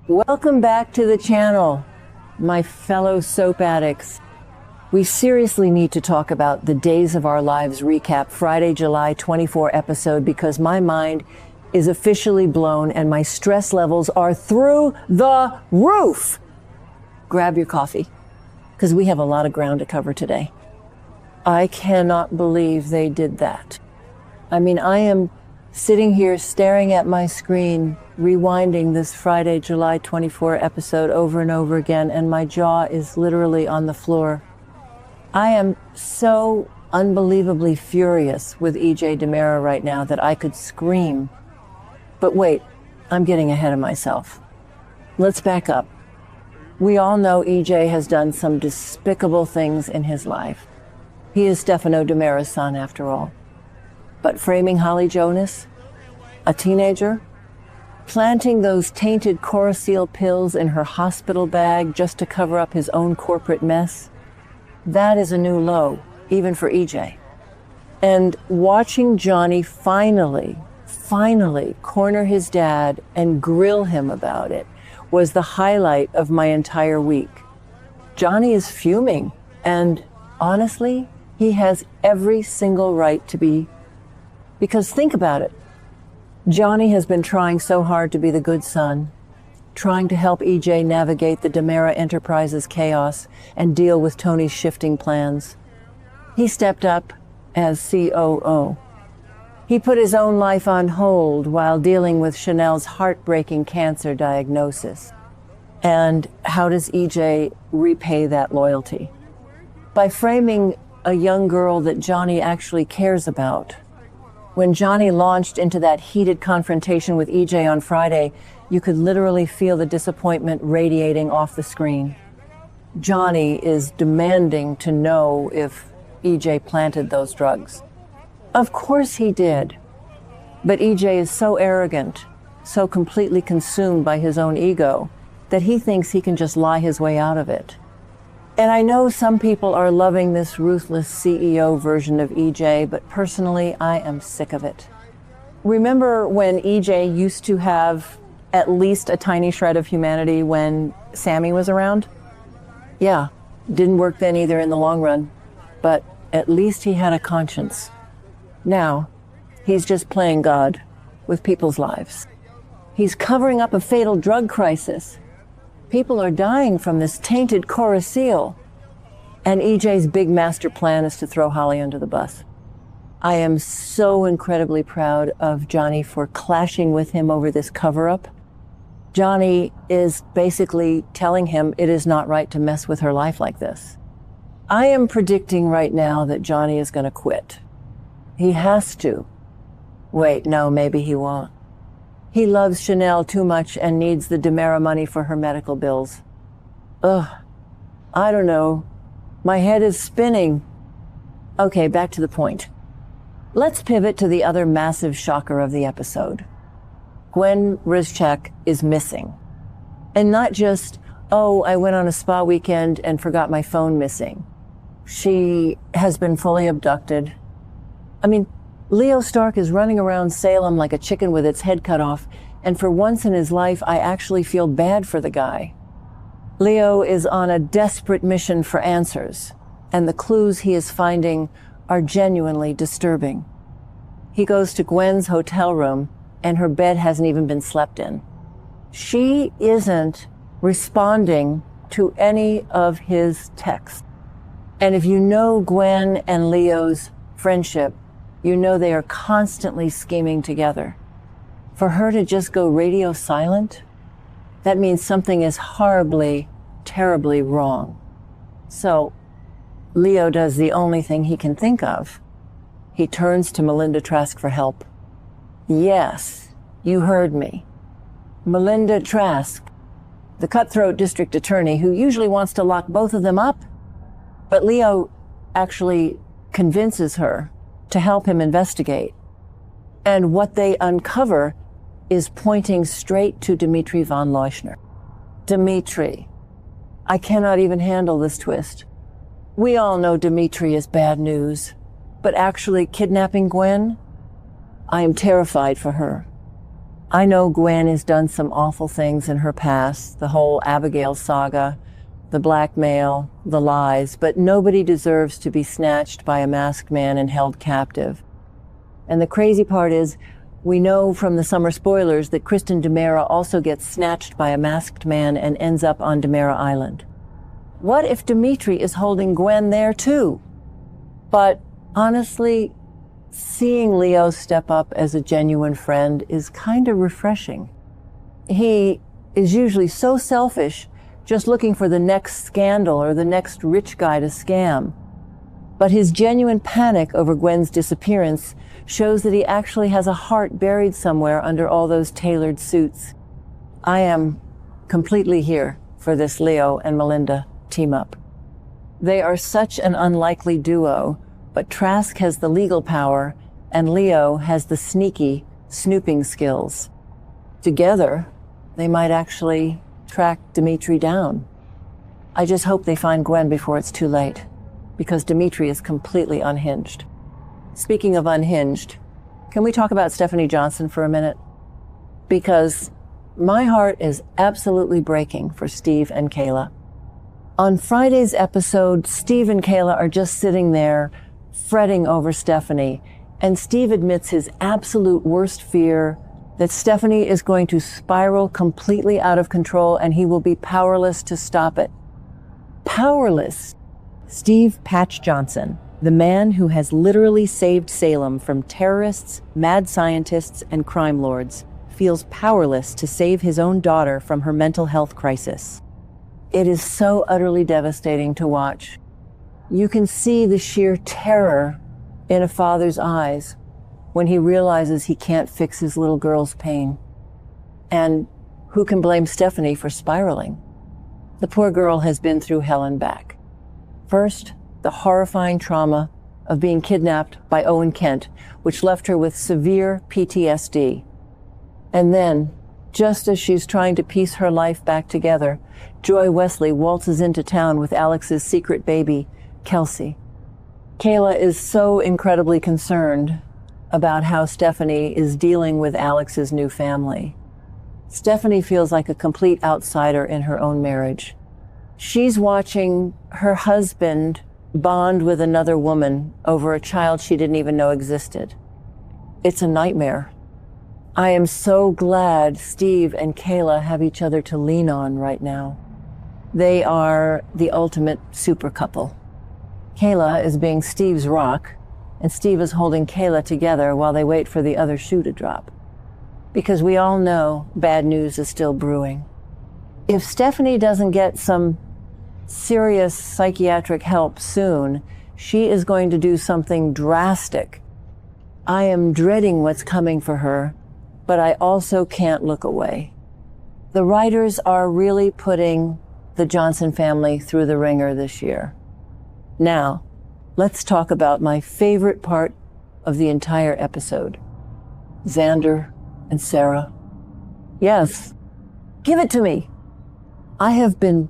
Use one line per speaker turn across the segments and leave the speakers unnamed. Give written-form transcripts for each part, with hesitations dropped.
Welcome back to the channel, my fellow soap addicts. We seriously need to talk about the Days of Our Lives recap Friday, July 24 episode because my mind is officially blown and my stress levels are through the roof. Grab your coffee, because we have a lot of ground to cover today. I cannot believe they did that. I mean, I am sitting here staring at my screen, rewinding this Friday, July 24 episode over and over again, and my jaw is literally on the floor. I am so unbelievably furious with EJ DiMera right now that I could scream. But wait, I'm getting ahead of myself. Let's back up. We all know EJ has done some despicable things in his life. He is Stefano DiMera's son, after all. But framing Holly Jonas, a teenager, planting those tainted Corosil pills in her hospital bag just to cover up his own corporate mess, that is a new low, even for EJ. And watching Johnny finally corner his dad and grill him about it was the highlight of my entire week. Johnny is fuming, and honestly, he has every single right to be. Because think about it. Johnny has been trying so hard to be the good son, trying to help EJ navigate the DiMera Enterprises chaos and deal with Tony's shifting plans. He stepped up as COO. He put his own life on hold while dealing with Chanel's heartbreaking cancer diagnosis. And how does EJ repay that loyalty? By framing a young girl that Johnny actually cares about. When Johnny launched into that heated confrontation with EJ on Friday, you could literally feel the disappointment radiating off the screen. Johnny is demanding to know if EJ planted those drugs. Of course he did. But EJ is so arrogant, so completely consumed by his own ego, that he thinks he can just lie his way out of it. And I know some people are loving this ruthless CEO version of EJ, but personally, I am sick of it. Remember when EJ used to have at least a tiny shred of humanity when Sammy was around? Yeah, didn't work then either in the long run, but at least he had a conscience. Now, he's just playing God with people's lives. He's covering up a fatal drug crisis. People are dying from this tainted Corosil. And EJ's big master plan is to throw Holly under the bus. I am so incredibly proud of Johnny for clashing with him over this cover-up. Johnny is basically telling him it is not right to mess with her life like this. I am predicting right now that Johnny is going to quit. He has to. Wait, no, maybe he won't. He loves Chanel too much and needs the DiMera money for her medical bills. Ugh, I don't know. My head is spinning. Okay, back to the point. Let's pivot to the other massive shocker of the episode. Gwen Rizchak is missing. And not just, oh, I went on a spa weekend and forgot my phone missing. She has been fully abducted. I mean, Leo Stark is running around Salem like a chicken with its head cut off, and for once in his life, I actually feel bad for the guy. Leo is on a desperate mission for answers, and the clues he is finding are genuinely disturbing. He goes to Gwen's hotel room, and her bed hasn't even been slept in. She isn't responding to any of his texts. And if you know Gwen and Leo's friendship, you know they are constantly scheming together. For her to just go radio silent, that means something is horribly, terribly wrong. So Leo does the only thing he can think of. He turns to Melinda Trask for help. Yes, you heard me. Melinda Trask, the cutthroat district attorney who usually wants to lock both of them up. But Leo actually convinces her to help him investigate. And what they uncover is pointing straight to Dmitri von Leuschner. Dmitri. I cannot even handle this twist. We all know Dmitri is bad news, but actually kidnapping Gwen? I am terrified for her. I know Gwen has done some awful things in her past, the whole Abigail saga, the blackmail, the lies, but nobody deserves to be snatched by a masked man and held captive. And the crazy part is, we know from the summer spoilers that Kristen DiMera also gets snatched by a masked man and ends up on DiMera Island. What if Dimitri is holding Gwen there too? But honestly, seeing Leo step up as a genuine friend is kind of refreshing. He is usually so selfish, just looking for the next scandal or the next rich guy to scam. But his genuine panic over Gwen's disappearance shows that he actually has a heart buried somewhere under all those tailored suits. I am completely here for this Leo and Melinda team up. They are such an unlikely duo, but Trask has the legal power and Leo has the sneaky snooping skills. Together, they might actually track Dimitri down. I just hope they find Gwen before it's too late, because Dimitri is completely unhinged. Speaking of unhinged, can we talk about Stephanie Johnson for a minute? Because my heart is absolutely breaking for Steve and Kayla. On Friday's episode, Steve and Kayla are just sitting there fretting over Stephanie, and Steve admits his absolute worst fear that Stephanie is going to spiral completely out of control and he will be powerless to stop it. Powerless.
Steve Patch Johnson, the man who has literally saved Salem from terrorists, mad scientists, and crime lords, feels powerless to save his own daughter from her mental health crisis.
It is so utterly devastating to watch. You can see the sheer terror in a father's eyes when he realizes he can't fix his little girl's pain. And who can blame Stephanie for spiraling? The poor girl has been through hell and back. First, the horrifying trauma of being kidnapped by Owen Kent, which left her with severe PTSD. And then, just as she's trying to piece her life back together, Joy Wesley waltzes into town with Alex's secret baby, Kelsey. Kayla is so incredibly concerned about how Stephanie is dealing with Alex's new family. Stephanie feels like a complete outsider in her own marriage. She's watching her husband bond with another woman over a child she didn't even know existed. It's a nightmare. I am so glad Steve and Kayla have each other to lean on right now. They are the ultimate super couple. Kayla is being Steve's rock, and Steve is holding Kayla together while they wait for the other shoe to drop. Because we all know bad news is still brewing. If Stephanie doesn't get some serious psychiatric help soon, she is going to do something drastic. I am dreading what's coming for her, but I also can't look away. The writers are really putting the Johnson family through the ringer this year. Now, let's talk about my favorite part of the entire episode. Xander and Sarah. Yes, give it to me. I have been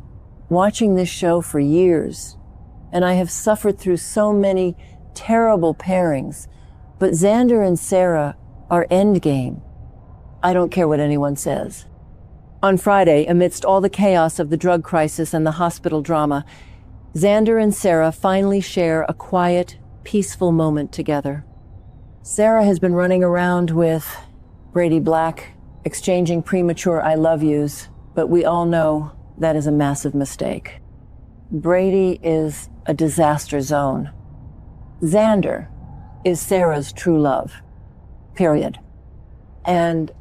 watching this show for years, and I have suffered through so many terrible pairings, but Xander and Sarah are endgame. I don't care what anyone says. On Friday, amidst all the chaos of the drug crisis and the hospital drama, Xander and Sarah finally share a quiet, peaceful moment together. Sarah has been running around with Brady Black, exchanging premature I love yous, but we all know that is a massive mistake. Brady is a disaster zone. Xander is Sarah's true love. Period. And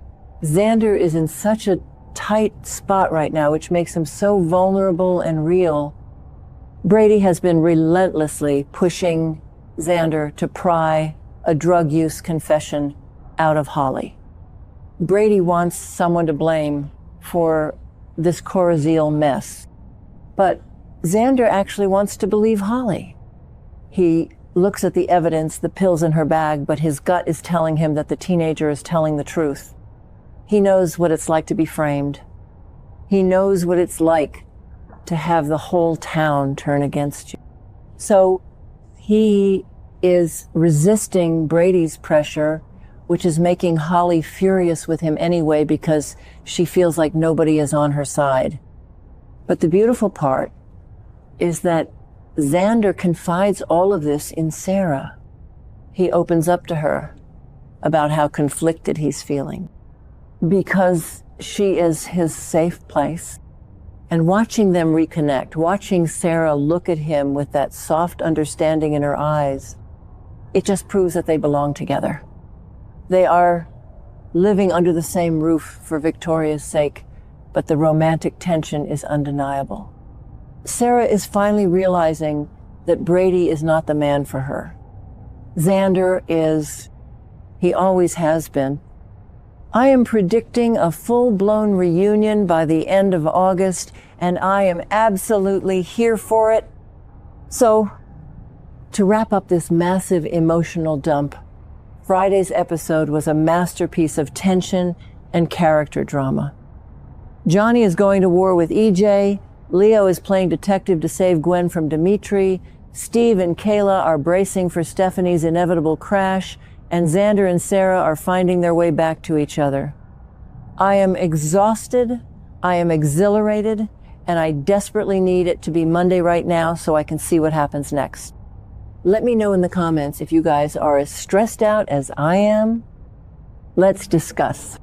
Xander is in such a tight spot right now, which makes him so vulnerable and real. Brady has been relentlessly pushing Xander to pry a drug use confession out of Holly. Brady wants someone to blame for this Corazil mess. But Xander actually wants to believe Holly. He looks at the evidence, the pills in her bag, but his gut is telling him that the teenager is telling the truth. He knows what it's like to be framed. He knows what it's like to have the whole town turn against you. So he is resisting Brady's pressure which is making Holly furious with him anyway because she feels like nobody is on her side. But the beautiful part is that Xander confides all of this in Sarah. He opens up to her about how conflicted he's feeling because she is his safe place. And watching them reconnect, watching Sarah look at him with that soft understanding in her eyes, it just proves that they belong together. They are living under the same roof for Victoria's sake, but the romantic tension is undeniable. Sarah is finally realizing that Brady is not the man for her. Xander is. He always has been. I am predicting a full-blown reunion by the end of August, and I am absolutely here for it. So, to wrap up this massive emotional dump, Friday's episode was a masterpiece of tension and character drama. Johnny is going to war with EJ, Leo is playing detective to save Gwen from Dimitri, Steve and Kayla are bracing for Stephanie's inevitable crash, and Xander and Sarah are finding their way back to each other. I am exhausted, I am exhilarated, and I desperately need it to be Monday right now so I can see what happens next. Let me know in the comments if you guys are as stressed out as I am. Let's discuss.